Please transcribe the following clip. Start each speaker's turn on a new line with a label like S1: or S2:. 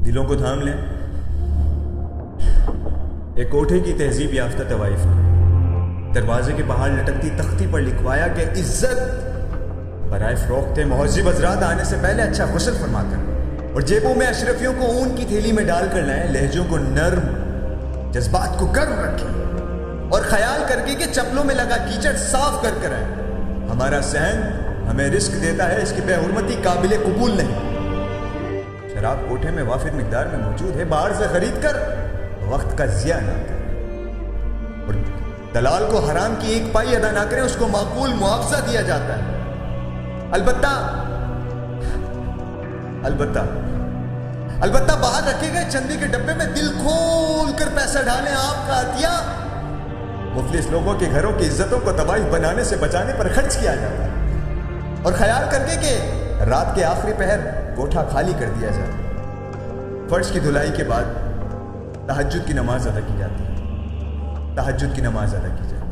S1: دلوں کو تھام لیں. ایک کوٹھے کی تہذیب یافتہ طوائف نے دروازے کے باہر لٹکتی تختی پر لکھوایا کہ عزت برائے فروخت مہذب حضرات آنے سے پہلے اچھا غسل فرما کر اور جیبوں میں اشرفیوں کو اون کی تھیلی میں ڈال کر لائیں. لہجوں کو نرم، جذبات کو گرم رکھیں اور خیال کر کے کہ چپلوں میں لگا کیچڑ صاف کر کر آئیں. ہمارا صحن ہمیں رزق دیتا ہے، اس کی بے حرمتی قابل قبول نہیں. شراب کوٹھے میں وافر مقدار میں موجود ہے، باہر سے خرید کر وقت کا ضیاع نہ کریں اور دلال کو حرام کی ایک پائی ادا نہ کریں، اس کو معقول معاوضہ دیا جاتا ہے. البتہ باہر رکھے گئے چندے کے ڈبے میں دل کھول کر پیسہ ڈالیں. آپ کا عطیہ مفلس لوگوں کے گھروں کی عزتوں کو تباہی بنانے سے بچانے پر خرچ کیا جاتا ہے اور خیال کر کے کہ رات کے آخری پہر کوٹھا خالی کر دیا جائے. فرش کی دھلائی کے بعد تہجد کی نماز ادا کی جاتی ہے. تہجد کی نماز ادا کی جاتی ہے.